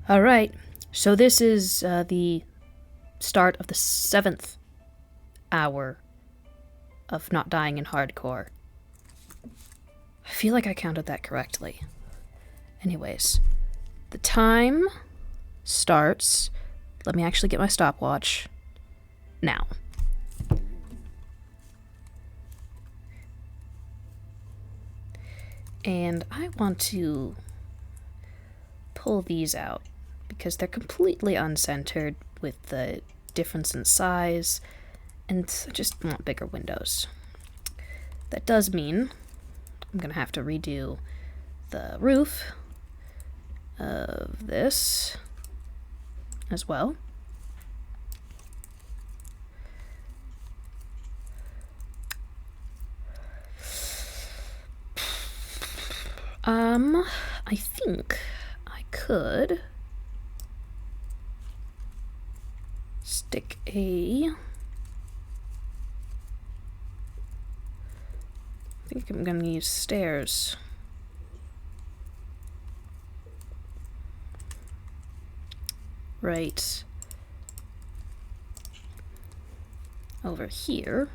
All right, so this is the start of the 7th hour of not dying in hardcore. I feel like I counted that correctly. Anyways, the time starts. Let me actually get my stopwatch. Now. And I want to pull these out because they're completely uncentered with the difference in size, and I just want bigger windows. That does mean I'm gonna have to redo the roof of this as well. I think I could stick I think I'm gonna use stairs. Right over here.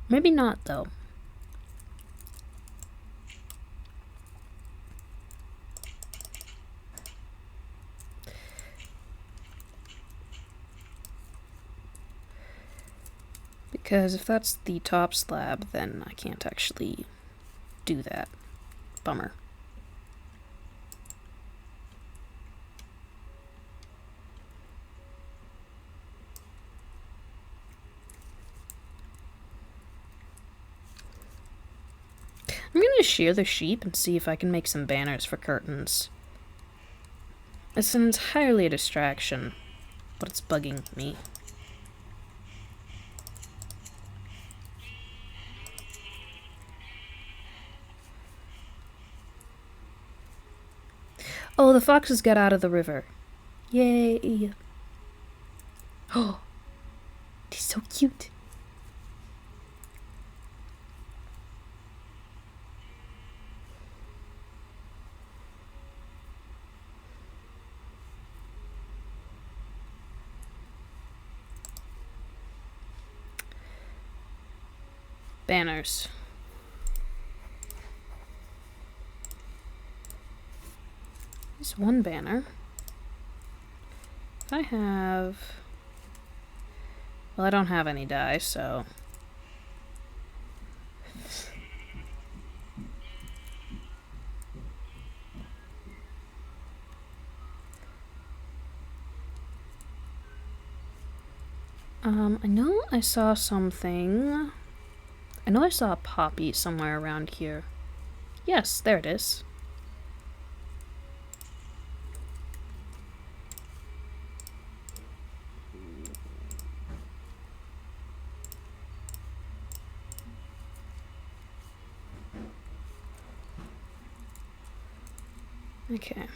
Maybe not, though. Because if that's the top slab, then I can't actually do that. Bummer. I'm gonna shear the sheep and see if I can make some banners for curtains. It's entirely a distraction, but it's bugging me. Oh, the foxes got out of the river. Yay! Oh, he's so cute. Banners. There's one banner. I have... Well, I don't have any dye, so... I know I saw something... I know I saw a poppy somewhere around here. Yes, there it is. Okay.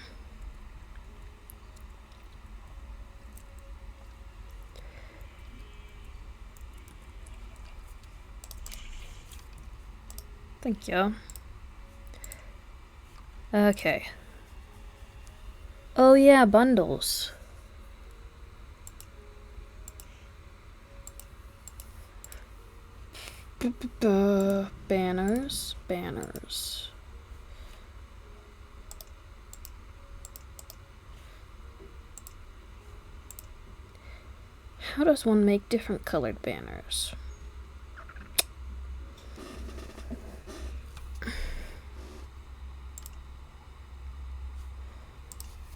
Thank you. Okay. Oh yeah, bundles. Banners. Banners. How does one make different colored banners?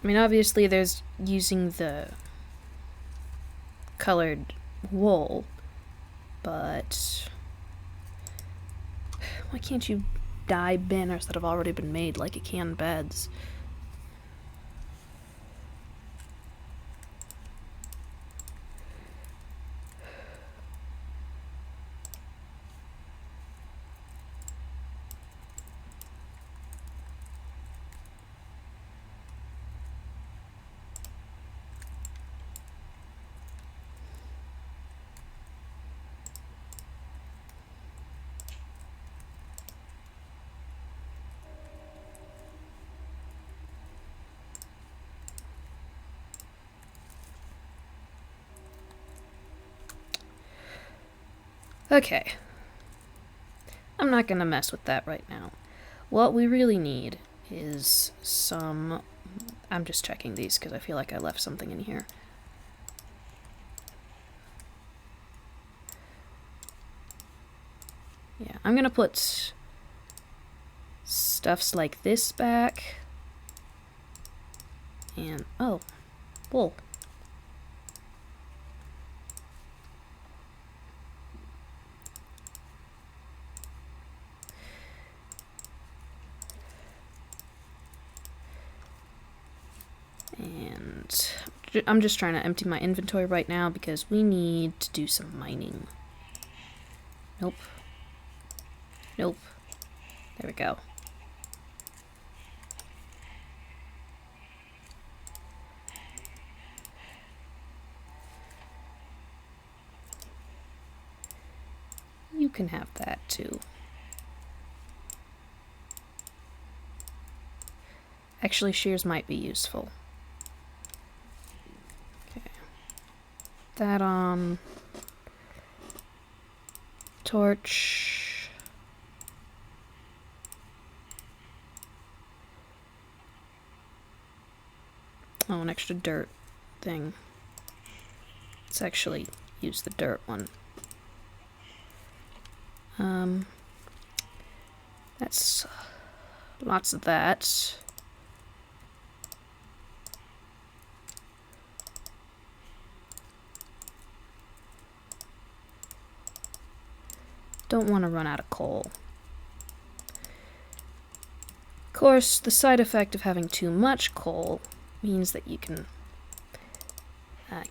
I mean, obviously there's using the colored wool, but why can't you dye banners that have already been made like you can beds? Okay. I'm not gonna mess with that right now. What we really need is some... I'm just checking these because I feel like I left something in here. Yeah, I'm gonna put stuffs like this back. And, oh, wool. And I'm just trying to empty my inventory right now because we need to do some mining. Nope. Nope. There we go. You can have that too. Actually, shears might be useful. Okay. That on. Torch. Oh, an extra dirt thing. Let's actually use the dirt one. That's lots of that. Don't want to run out of coal. Of course, the side effect of having too much coal means that you can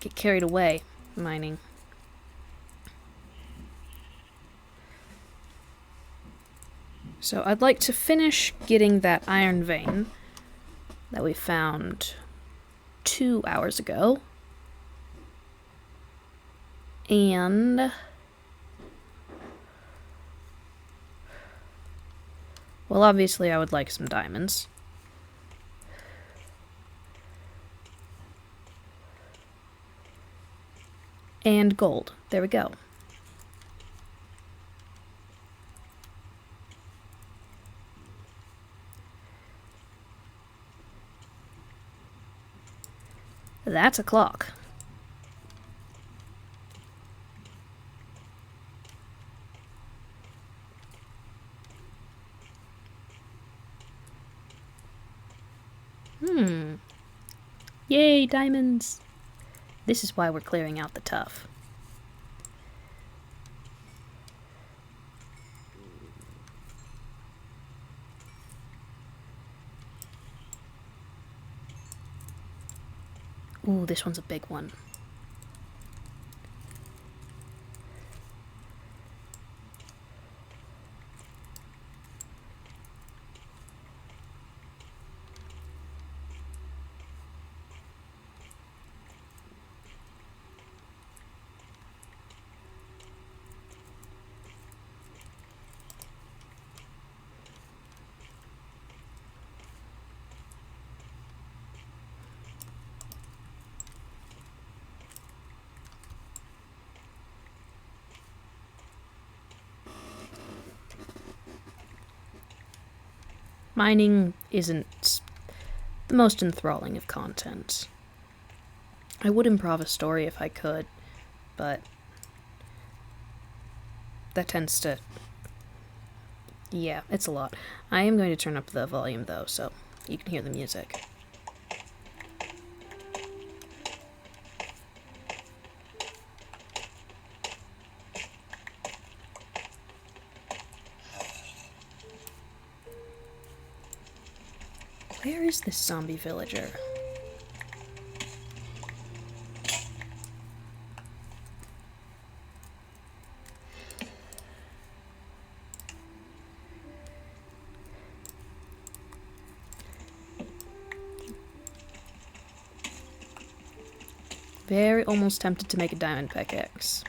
get carried away mining. So I'd like to finish getting that iron vein that we found 2 hours ago. And well, obviously I would like some diamonds. And gold. There we go. That's a clock. Yay, diamonds! This is why we're clearing out the tough. Ooh, this one's a big one. Mining isn't the most enthralling of content. I would improv a story if I could, but that tends to... yeah, it's a lot. I am going to turn up the volume though, so you can hear the music. Where is this zombie villager? Very almost tempted to make a diamond pickaxe.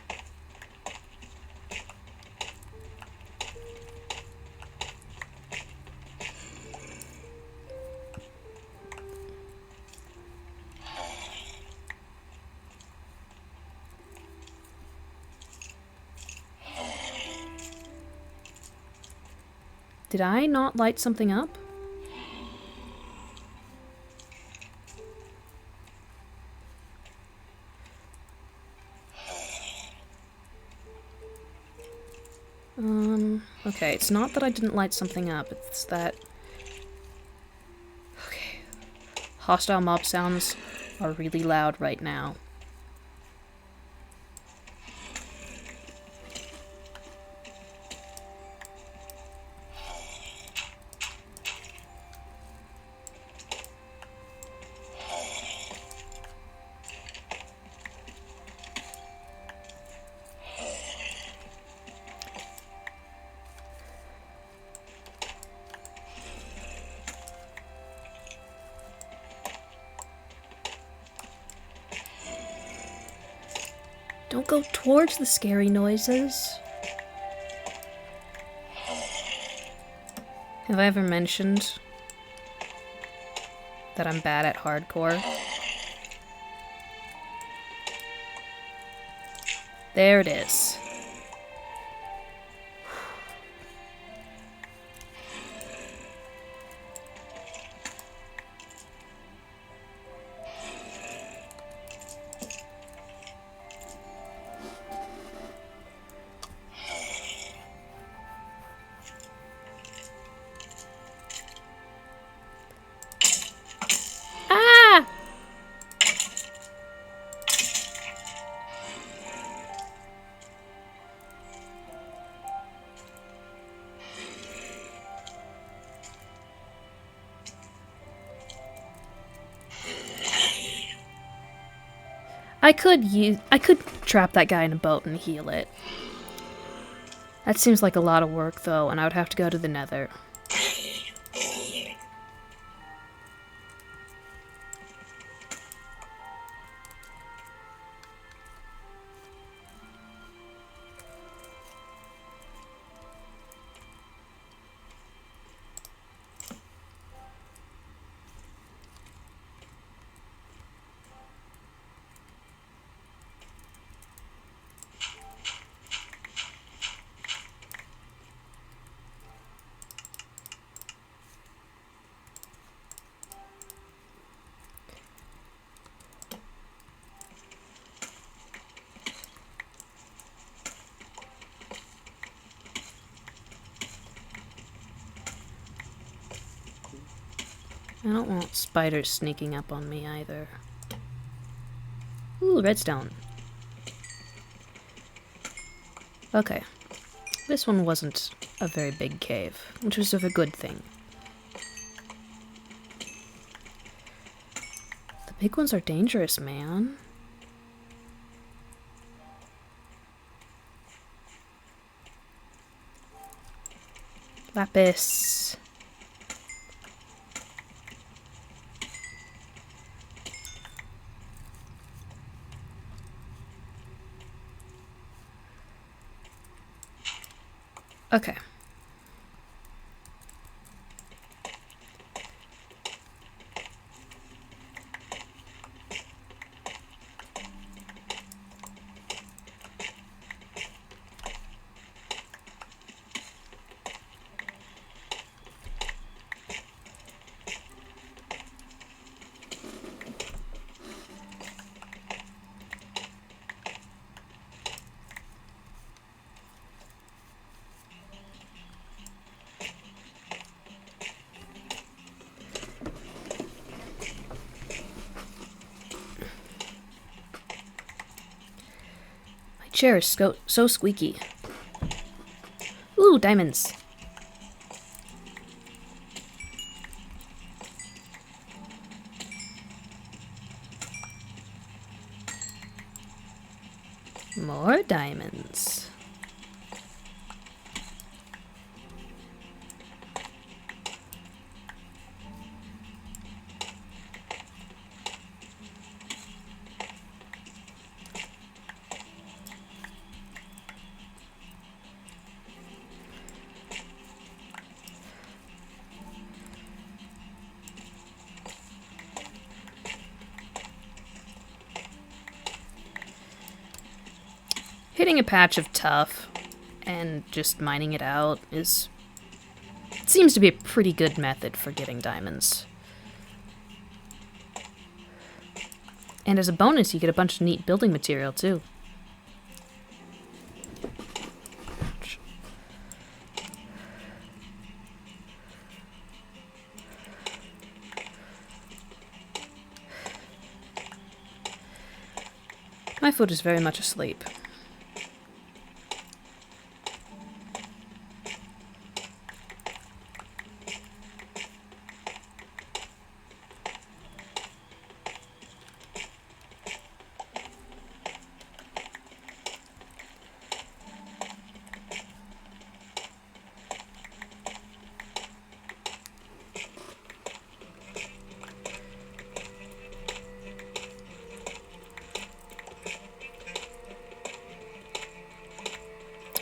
Did I not light something up? Okay, it's not that I didn't light something up, it's that... Okay. Hostile mob sounds are really loud right now. Don't go towards the scary noises. Have I ever mentioned that I'm bad at hardcore? There it is. I could trap that guy in a boat and heal it. That seems like a lot of work, though, and I would have to go to the Nether. I don't want spiders sneaking up on me either. Ooh, redstone. Okay. This one wasn't a very big cave, which was a good thing. The big ones are dangerous, man. Lapis. Okay. Chair is so squeaky. Ooh, diamonds. More diamonds. Hitting a patch of tough and just mining it out is It seems to be a pretty good method for getting diamonds. And as a bonus, you get a bunch of neat building material, too. My foot is very much asleep.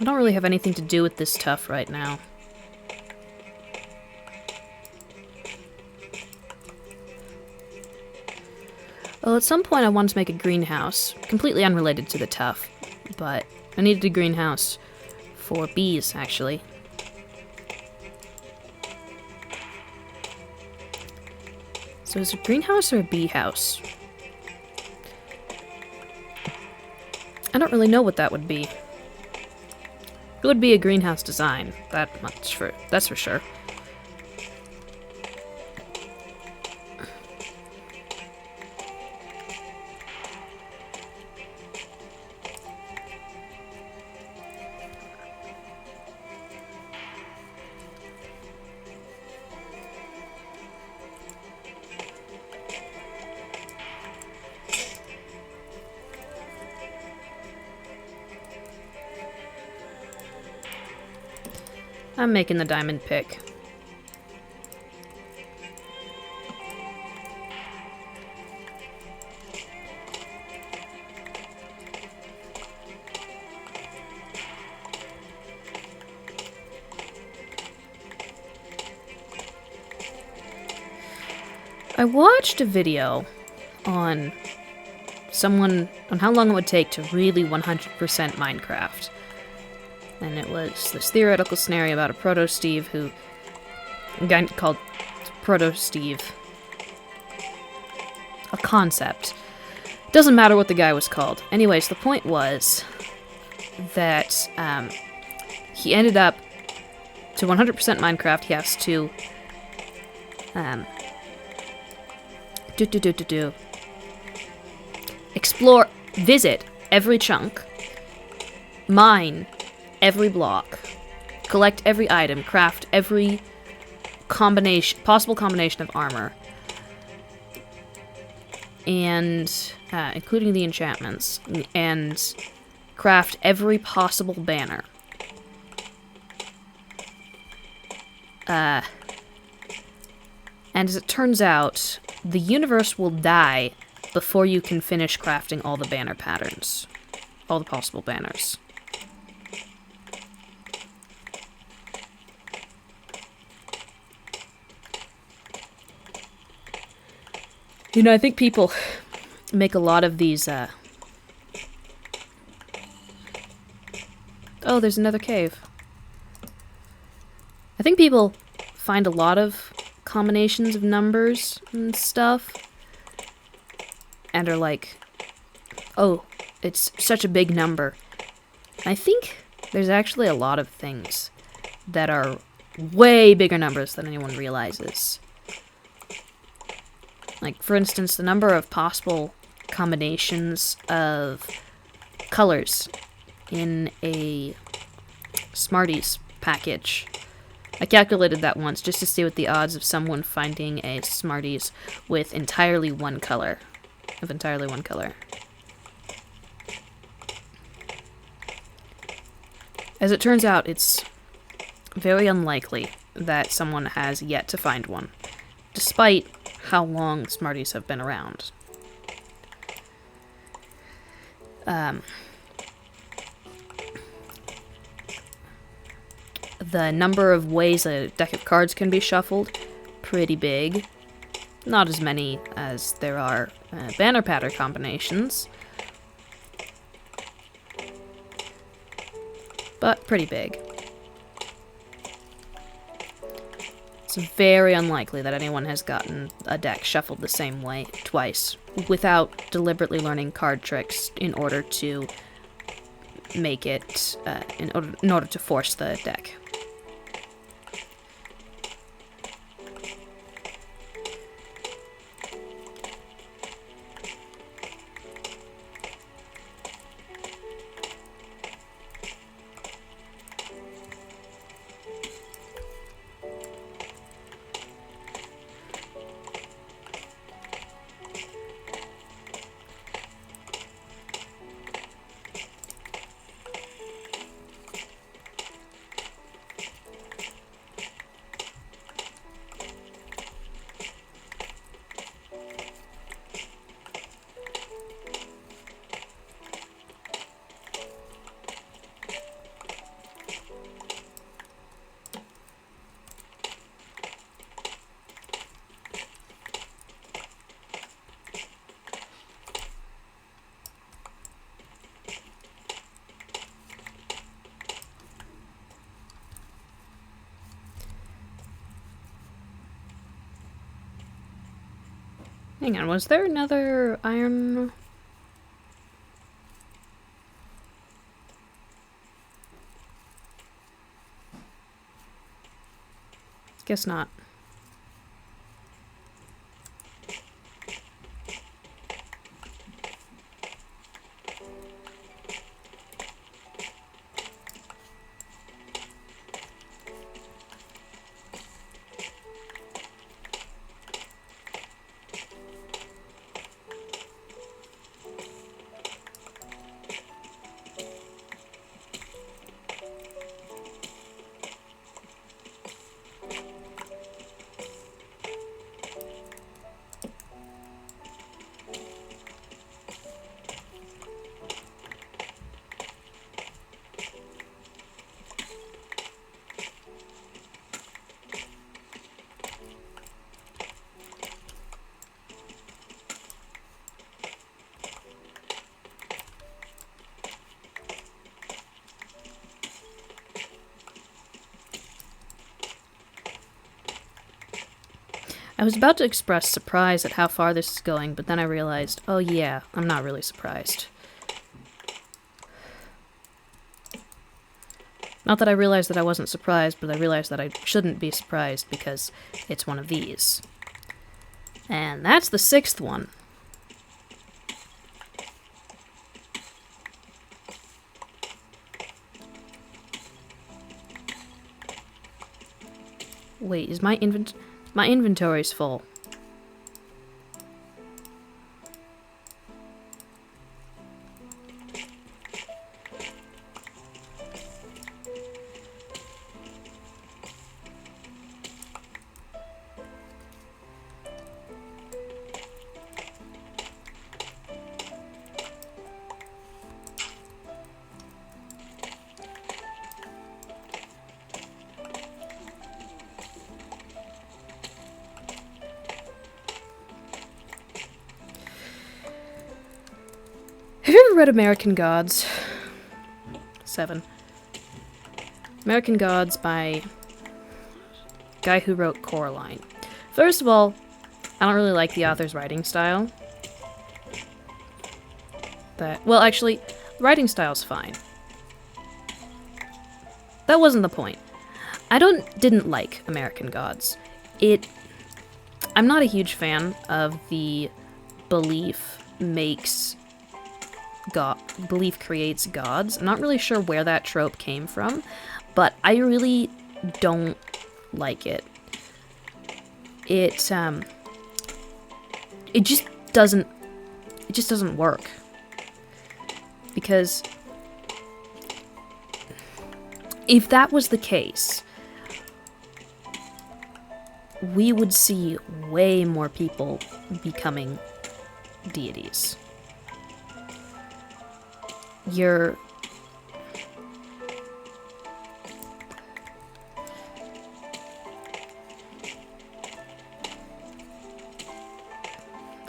I don't really have anything to do with this tuff right now. Well, at some point I wanted to make a greenhouse, completely unrelated to the tuff, but I needed a greenhouse for bees, actually. So is it a greenhouse or a bee house? I don't really know what that would be. It would be a greenhouse design, that's for sure. I'm making the diamond pick. I watched a video on how long it would take to really 100% Minecraft. And it was this theoretical scenario about a Proto-Steve a guy called Proto-Steve. A concept. Doesn't matter what the guy was called. Anyways, the point was that he ended up, to 100% Minecraft, he has to visit every chunk, mine every block, collect every item, craft every possible combination of armor, and including the enchantments, and craft every possible banner. And as it turns out, the universe will die before you can finish crafting all the banner patterns. All the possible banners. You know, I think people make a lot of these, Oh, there's another cave. I think people find a lot of combinations of numbers and stuff, and are like, oh, it's such a big number. And I think there's actually a lot of things that are way bigger numbers than anyone realizes. Like, for instance, the number of possible combinations of colors in a Smarties package. I calculated that once just to see what the odds of someone finding a Smarties with entirely one color. As it turns out, it's very unlikely that someone has yet to find one, despite how long Smarties have been around. The number of ways a deck of cards can be shuffled, pretty big. Not as many as there are banner pattern combinations, but pretty big. It's very unlikely that anyone has gotten a deck shuffled the same way twice without deliberately learning card tricks in order to make it, in order to force the deck. Hang on, was there another iron? Guess not. I was about to express surprise at how far this is going, but then I realized, oh yeah, I'm not really surprised. Not that I realized that I wasn't surprised, but I realized that I shouldn't be surprised because it's one of these. And that's the 6th one. Wait, is my inventory's full. Have you ever read American Gods? 7. American Gods by guy who wrote Coraline. First of all, I don't really like the author's writing style. Well, actually, writing style's fine. That wasn't the point. I didn't like American Gods. I'm not a huge fan of the belief creates gods. I'm not really sure where that trope came from, but I really don't like it. It just doesn't work. Because if that was the case, we would see way more people becoming deities.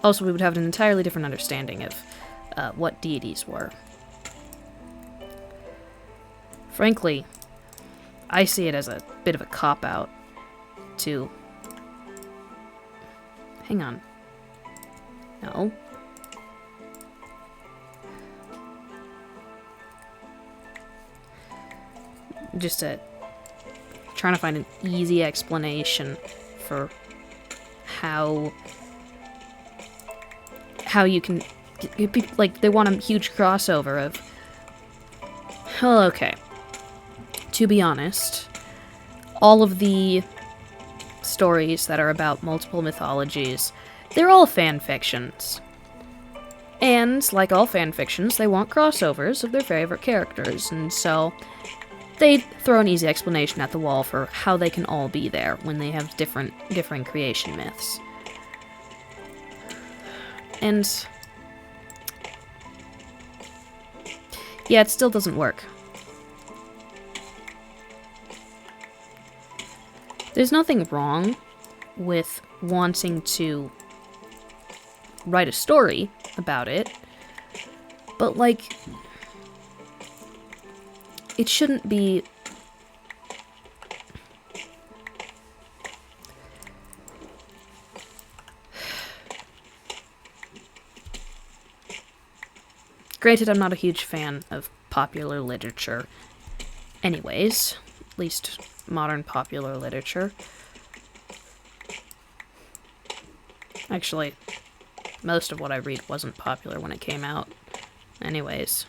Also, we would have an entirely different understanding of what deities were. Frankly, I see it as a bit of a cop-out to... Hang on. No. Just trying to find an easy explanation for how you can... Like, they want a huge crossover of... Well, okay. To be honest, all of the stories that are about multiple mythologies, they're all fan fictions. And, like all fan fictions, they want crossovers of their favorite characters, and so they throw an easy explanation at the wall for how they can all be there when they have different creation myths. And yeah, it still doesn't work. There's nothing wrong with wanting to write a story about it, but, like, it shouldn't be... Granted, I'm not a huge fan of popular literature anyways, at least modern popular literature. Actually, most of what I read wasn't popular when it came out anyways.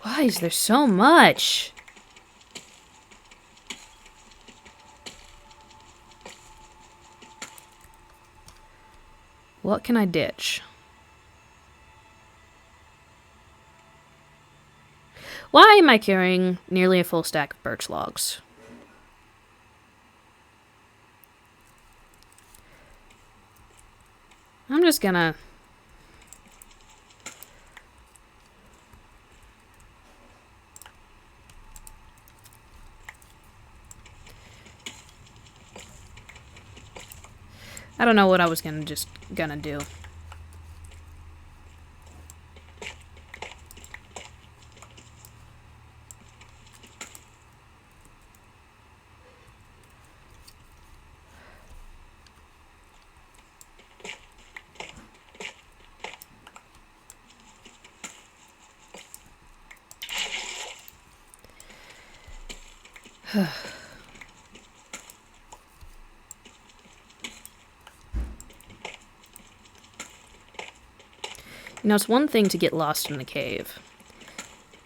Why is there so much? What can I ditch? Why am I carrying nearly a full stack of birch logs? I'm just gonna... I don't know what I was gonna do. You know, it's one thing to get lost in the cave.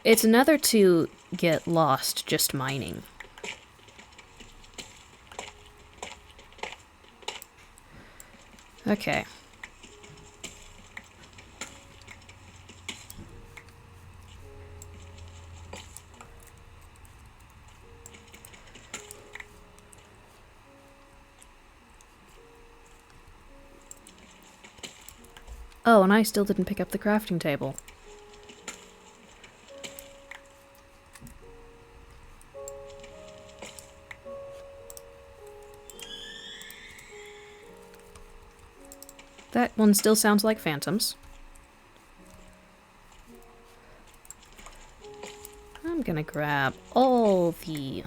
It's another to get lost just mining. Okay. Oh, and I still didn't pick up the crafting table. That one still sounds like phantoms. I'm gonna grab all the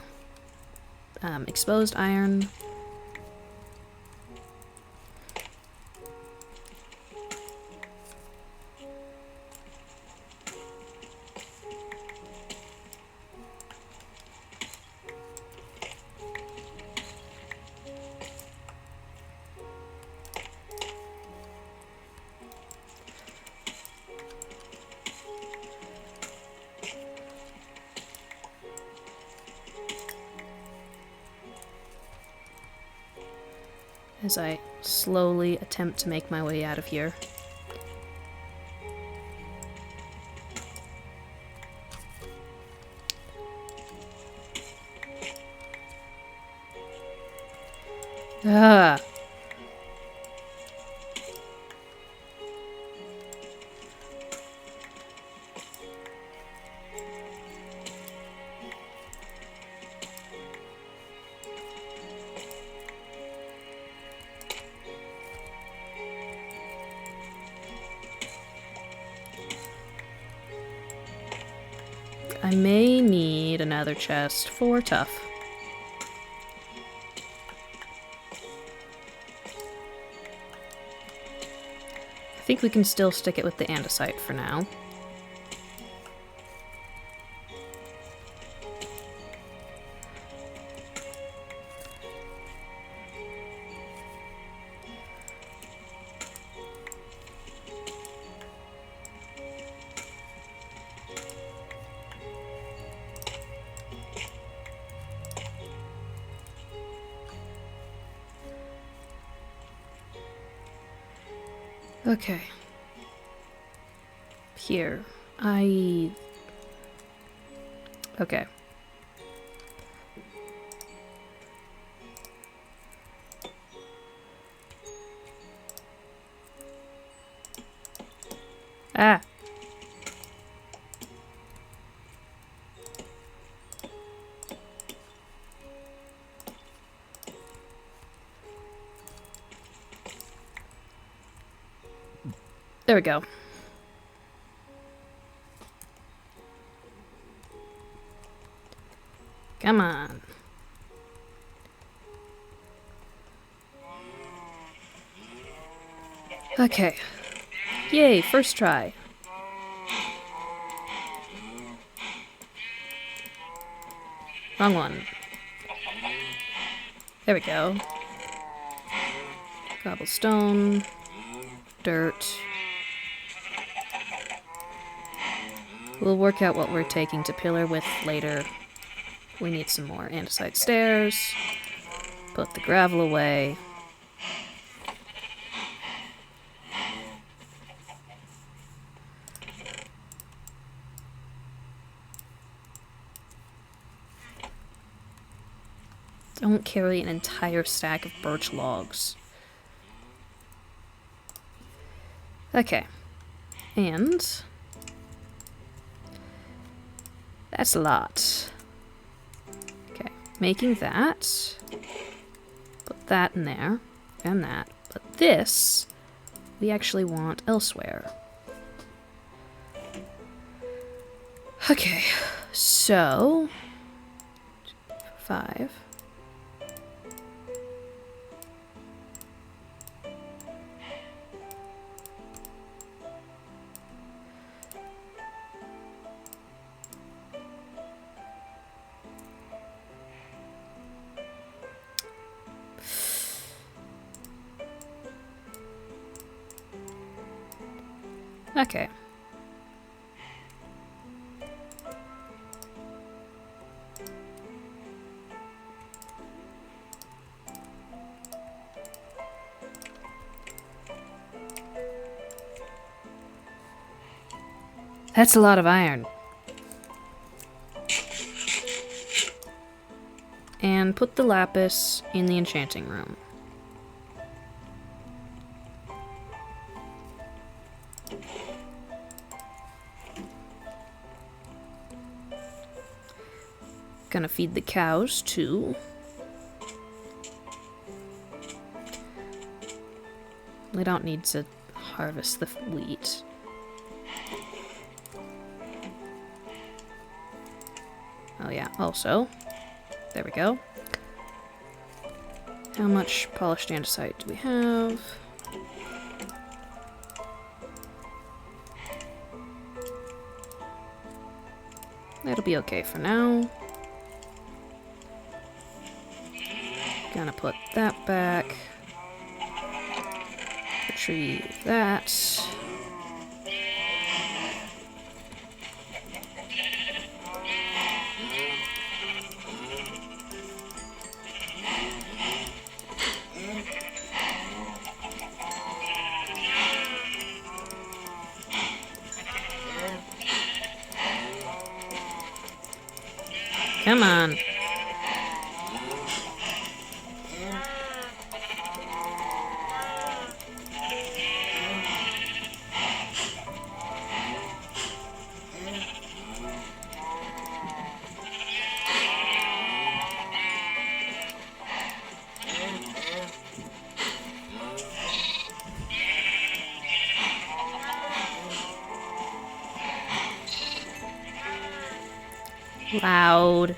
exposed iron. As I slowly attempt to make my way out of here. Ah. I may need another chest for tough. I think we can still stick it with the andesite for now. Okay. Here. Okay. Ah! There we go. Come on. Okay. Yay, first try. Wrong one. There we go. Cobblestone. Dirt. We'll work out what we're taking to pillar with later. We need some more andesite stairs. Put the gravel away. Don't carry an entire stack of birch logs. Okay. And that's a lot. Okay, making that. Put that in there. And that. But this, we actually want elsewhere. Okay, so 5. Okay. That's a lot of iron. And put the lapis in the enchanting room. Gonna feed the cows too. We don't need to harvest the wheat. Oh yeah, also, there we go. How much polished andesite do we have? That'll be okay for now. Gonna put that back. Retrieve that. Come on. Loud.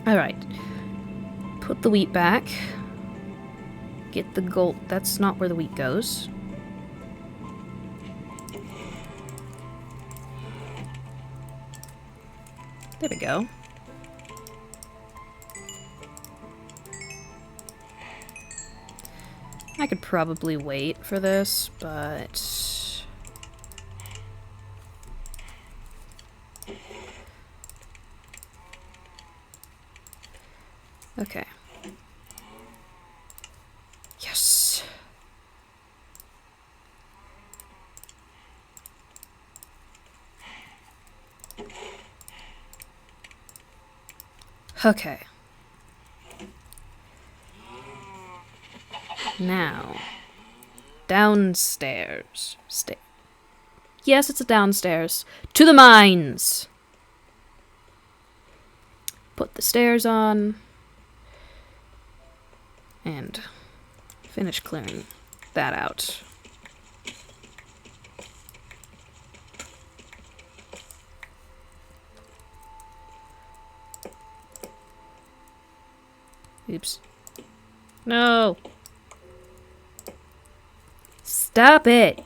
Alright. Put the wheat back. Get the gold. That's not where the wheat goes. There we go. I could probably wait for this, but... Okay. Yes! Okay. Now, downstairs. Yes, it's a downstairs. To the mines! Put the stairs on. And finish clearing that out. Oops. No! Stop it!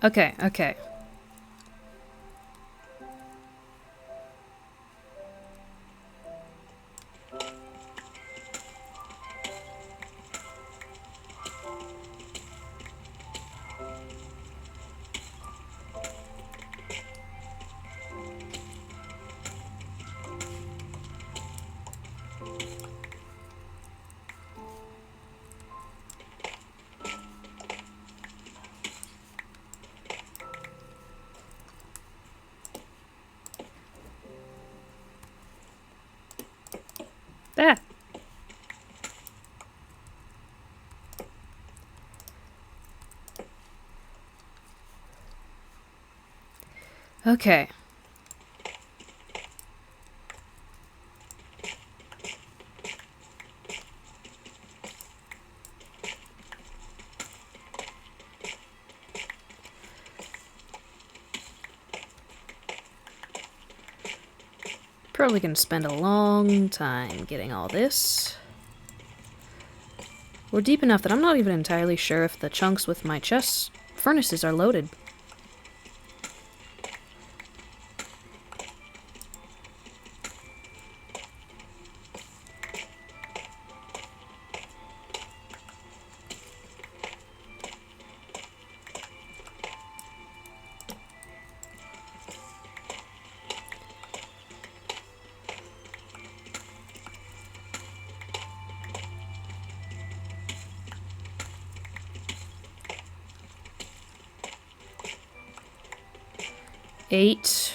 Okay, okay. Ah! Okay. Probably gonna spend a long time getting all this. We're deep enough that I'm not even entirely sure if the chunks with my chest furnaces are loaded. Eight.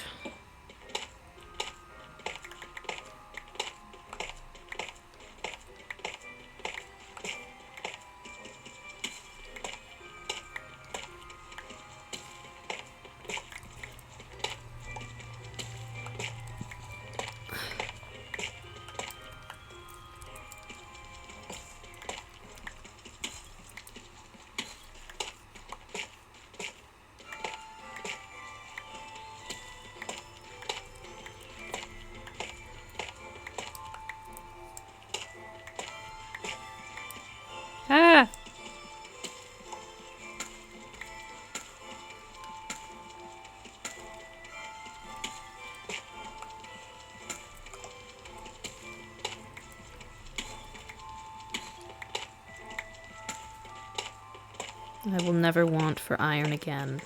I will never want for iron again.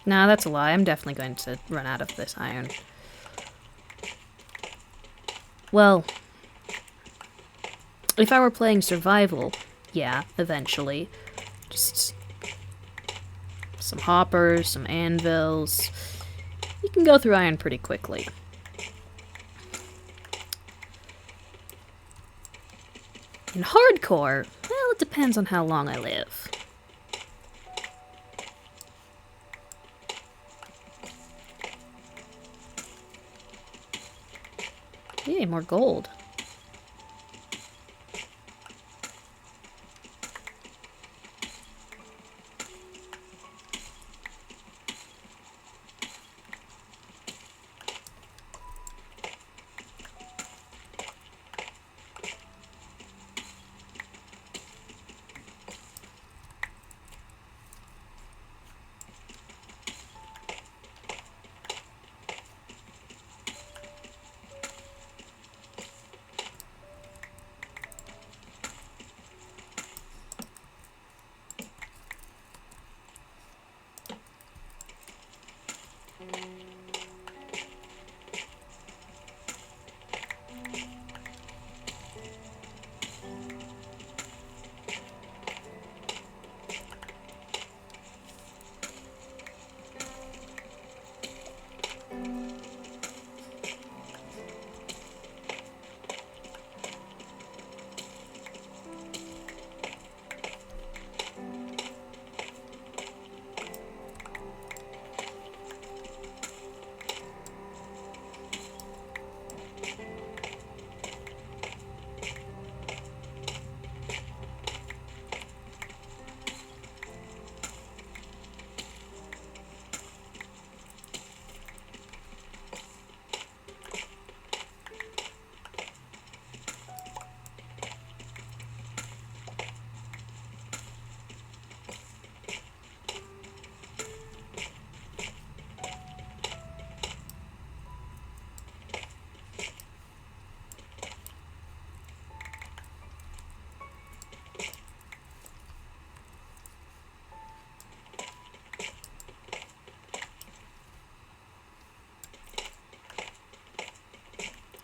Nah, that's a lie. I'm definitely going to run out of this iron. Well, if I were playing survival, yeah, eventually. Just some hoppers, some anvils. You can go through iron pretty quickly. In hardcore, well, it depends on how long I live. Yay, more gold.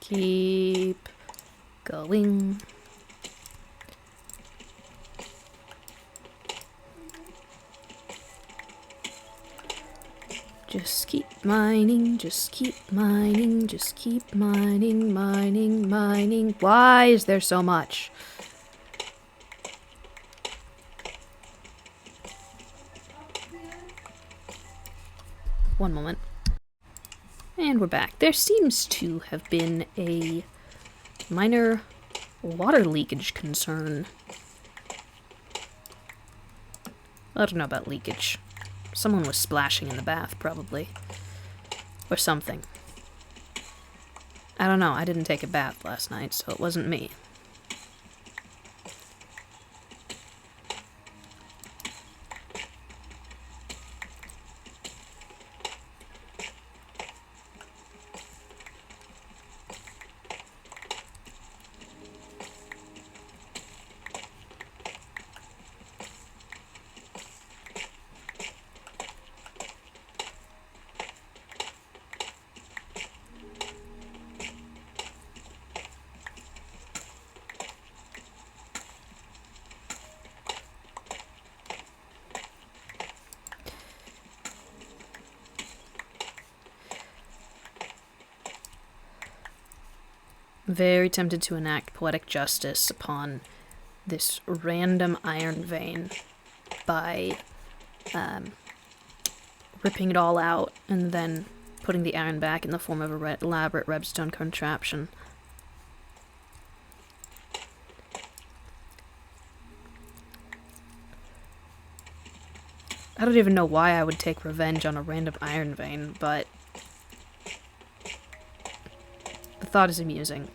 Keep going. Just keep mining, just keep mining, just keep mining, mining, mining. Why is there so much? One moment. And we're back. There seems to have been a minor water leakage concern. I don't know about leakage. Someone was splashing in the bath, probably. Or something. I don't know. I didn't take a bath last night, so it wasn't me. Very tempted to enact poetic justice upon this random iron vein by ripping it all out and then putting the iron back in the form of a elaborate redstone contraption. I don't even know why I would take revenge on a random iron vein, but thought is amusing.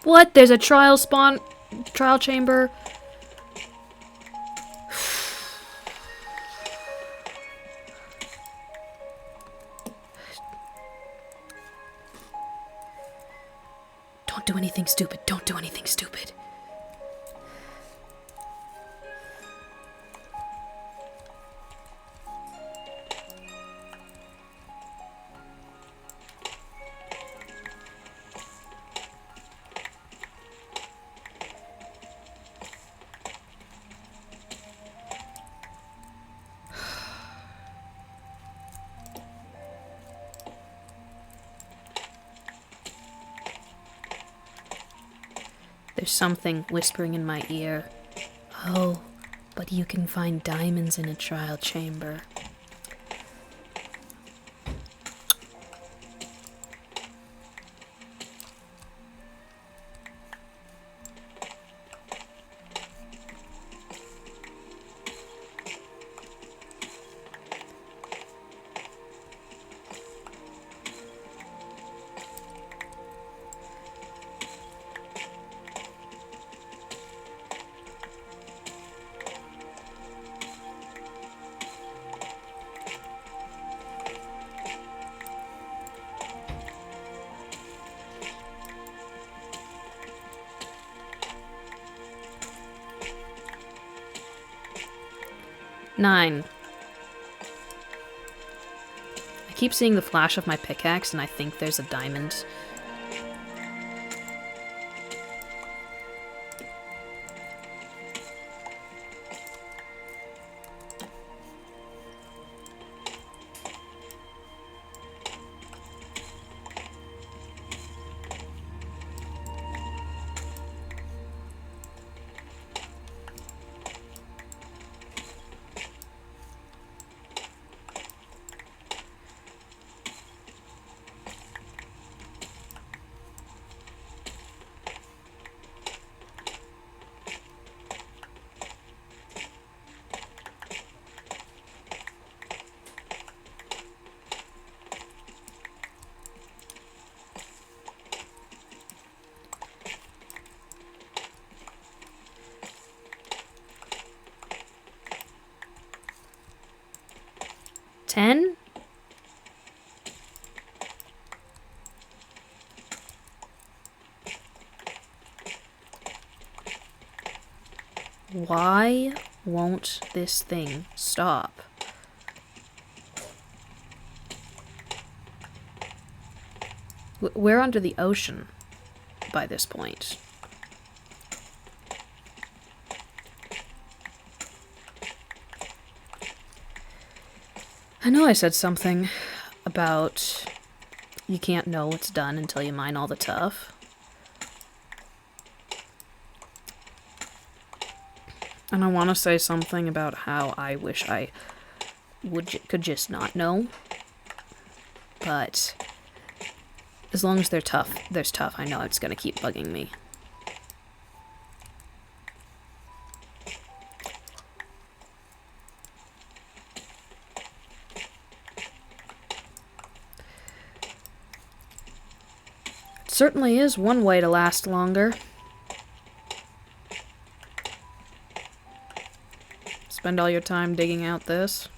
What? There's a trial chamber? Don't do anything stupid. Don't do anything stupid. There's something whispering in my ear. Oh, but you can find diamonds in a trial chamber. Nine. I keep seeing the flash of my pickaxe and I think there's a diamond. Ten? Why won't this thing stop? We're under the ocean by this point. I know I said something about you can't know what's done until you mine all the tuff. And I want to say something about how I wish I could just not know. But as long as there's tuff, I know it's going to keep bugging me. Certainly is one way to last longer. Spend all your time digging out this.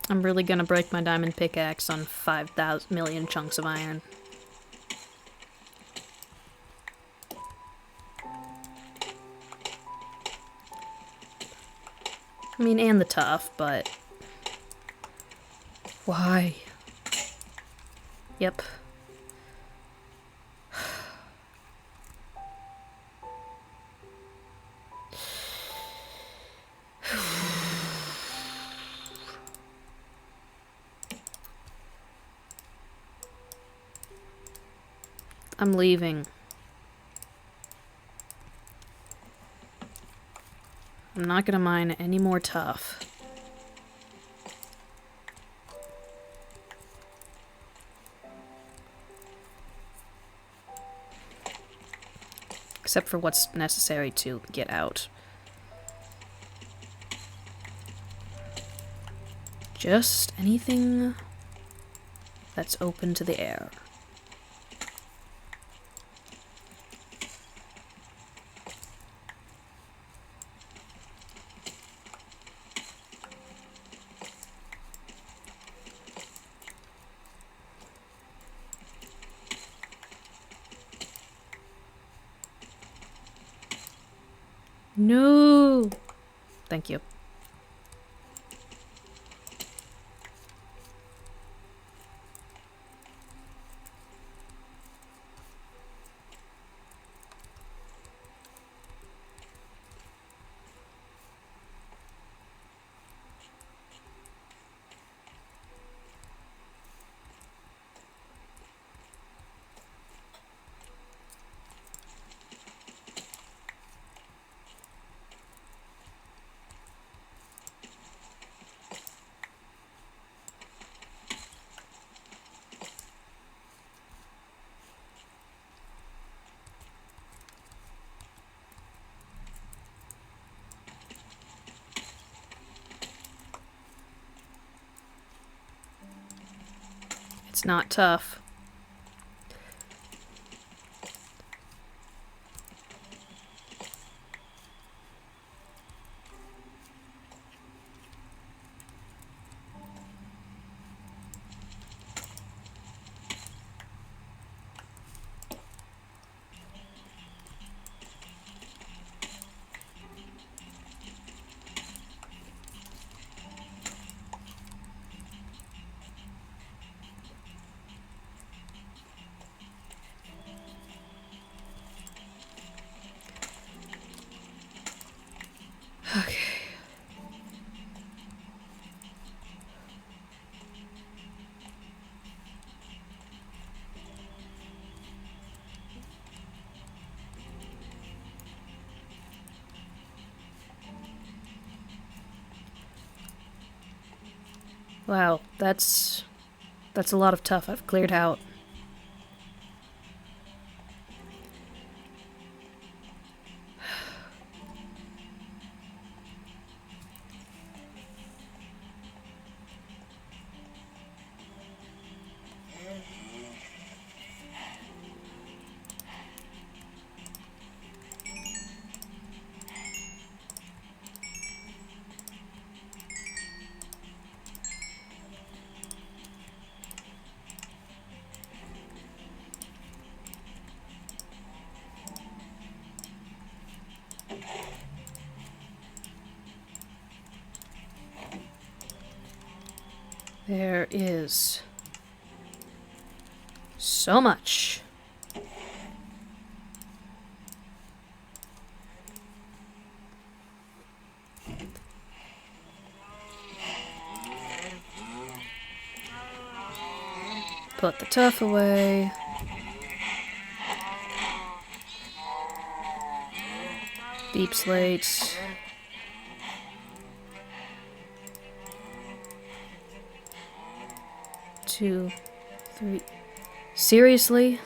I'm really gonna break my diamond pickaxe on 5,000 million chunks of iron. I mean, and the tough, but... Why? Yep. I'm leaving. I'm not gonna mine any more tough. Except for what's necessary to get out. Just anything that's open to the air. No! Thank you. It's not tough. Okay. Wow, that's a lot of tough I've cleared out. There is so much. Put the tough away. Deep slates. Two, three. Seriously?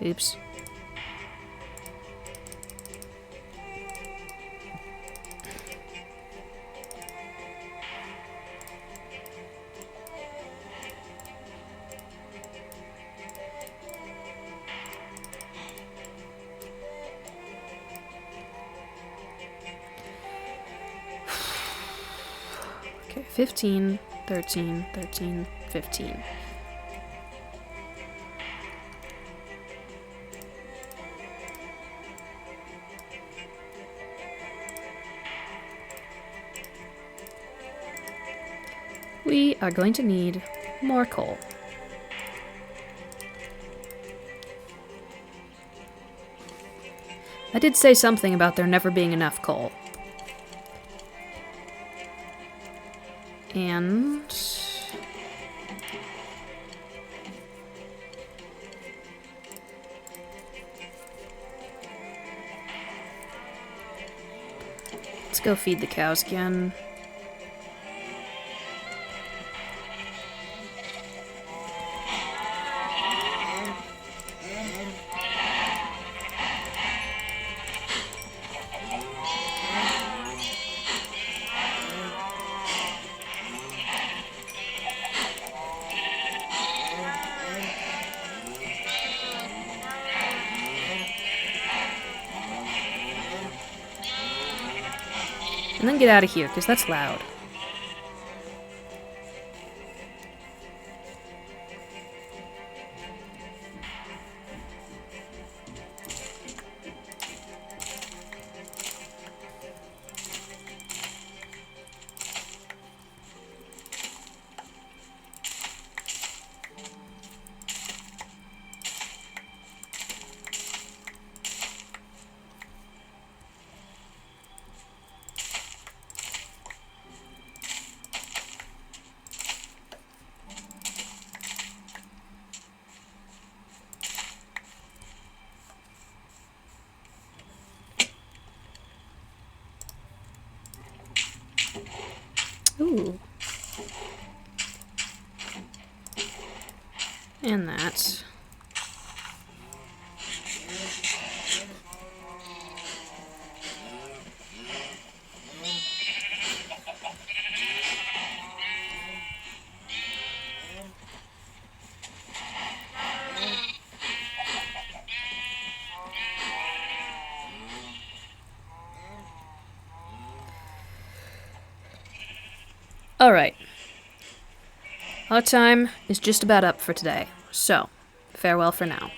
Oops. 15, 13, 13, 15. We are going to need more coal. I did say something about there never being enough coal. And... let's go feed the cows again. And then get out of here, because that's loud. Ooh. And that. Alright. Our time is just about up for today, so farewell for now.